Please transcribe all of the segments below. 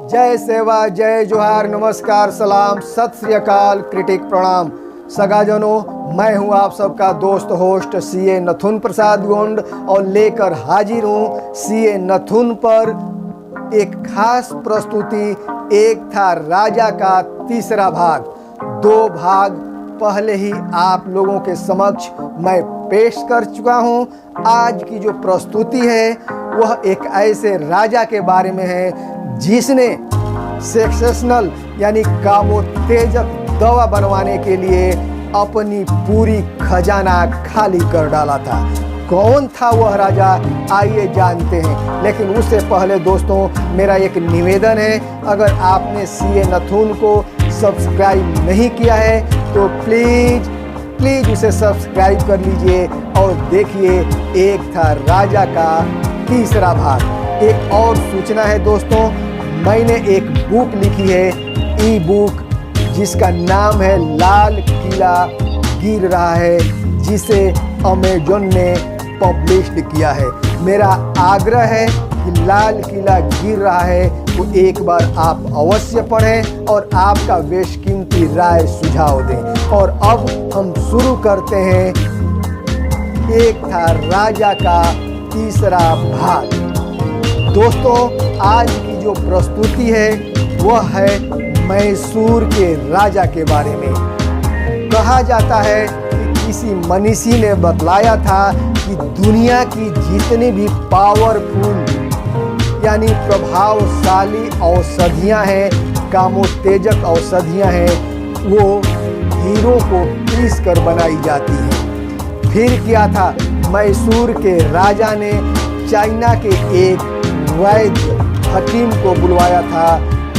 जय सेवा, जय जोहार, नमस्कार, सलाम, सत श्री अकाल, क्रिटिक प्रणाम। सगाजनों, मैं हूं आप सबका दोस्त होस्ट सीए नथुन प्रसाद गोंड और लेकर हाजिर हूं सीए नथुन पर एक खास प्रस्तुति। एक था राजा का तीसरा भाग। 2 भाग पहले ही आप लोगों के समक्ष मैं पेश कर चुका हूं। आज की जो प्रस्तुति है वह एक ऐसे राजा के बारे में है जिसने सेक्सेशनल यानी कामोत्तेजक दवा बनवाने के लिए अपनी पूरी खजाना खाली कर डाला था। कौन था वह राजा, आइए जानते हैं। लेकिन उससे पहले दोस्तों, मेरा एक निवेदन है, अगर आपने सीए नथुन को सब्सक्राइब नहीं किया है तो प्लीज उसे सब्सक्राइब कर लीजिए और देखिए एक था राजा का तीसरा भाग। एक और सूचना है दोस्तों, मैंने एक बुक लिखी है, ई बुक, जिसका नाम है लाल किला गिर रहा है, जिसे अमेज़न ने पब्लिश्ड किया है। मेरा आग्रह है कि लाल किला गिर रहा है वो एक बार आप अवश्य पढ़ें और आपका बेशकीमती राय सुझाव दें। और अब हम शुरू करते हैं एक था राजा का तीसरा भाग। दोस्तों, आज की जो प्रस्तुति है वह है मैसूर के राजा के बारे में। कहा जाता है कि किसी मनीषी ने बतलाया था कि दुनिया की जितनी भी पावरफुल यानी प्रभावशाली औषधियां हैं, कामोत्तेजक औषधियां हैं, वो हीरो को पीस कर बनाई जाती हैं। फिर क्या था, मैसूर के राजा ने चाइना के एक वैद्य हकीम को बुलवाया था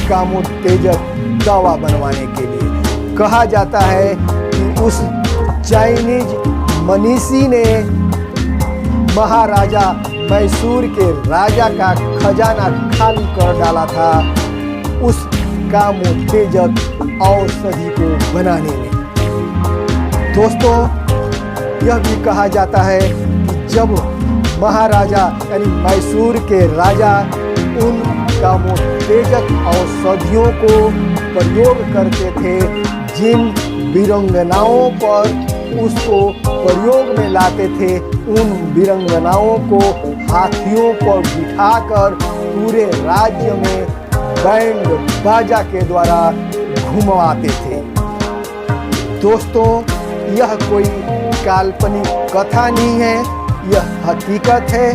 कामोत्तेजक दवा बनवाने के लिए। कहा जाता है कि उस चाइनीज मनीषी ने महाराजा मैसूर के राजा का खजाना खाली कर डाला था उस कामोत्तेजक औषधि को बनाने में। दोस्तों, यह भी कहा जाता है कि जब महाराजा यानी मैसूर के राजा उन कामोत्तेजक औषधियों को प्रयोग करते थे, जिन वीरंगनाओं पर उसको प्रयोग में लाते थे, उन वीरंगनाओं को हाथियों पर बिठाकर पूरे राज्य में बैंड बाजा के द्वारा घुमवाते थे। दोस्तों, यह कोई काल्पनिक कथा नहीं है, यह हकीकत है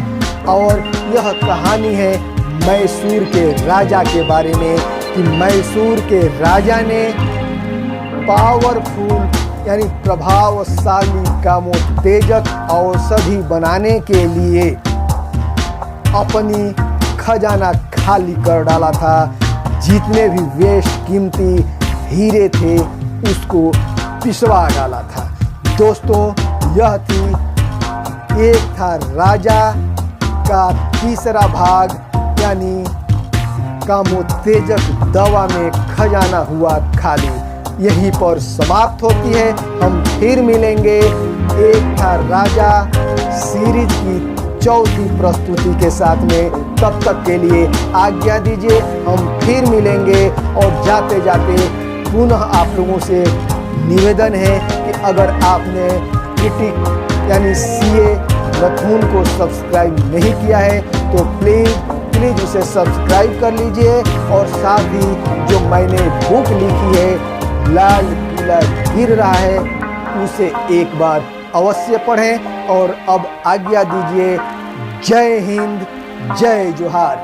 और यह कहानी है मैसूर के राजा के बारे में कि मैसूर के राजा ने पावरफुल यानी प्रभावशाली कामोत्तेजक औषधि बनाने के लिए अपनी खजाना खाली कर डाला था। जितने भी बेशकीमती हीरे थे उसको पिसवा डाला था। दोस्तों, यह थी एक था राजा का तीसरा भाग, यानी कामोत्तेजक दवा में खजाना हुआ खाली। यहीं पर समाप्त होती है। हम फिर मिलेंगे एक था राजा सीरीज की चौथी प्रस्तुति के साथ में। तब तक के लिए आज्ञा दीजिए, हम फिर मिलेंगे। और जाते जाते पुनः आप लोगों से निवेदन है कि अगर आपने क्रिटिक यानी सीए नथुन को सब्सक्राइब नहीं किया है तो प्लीज उसे सब्सक्राइब कर लीजिए। और साथ ही जो मैंने बुक लिखी है लाल किला गिर रहा है, उसे एक बार अवश्य पढ़ें। और अब आज्ञा दीजिए। जय हिंद, जय जोहार।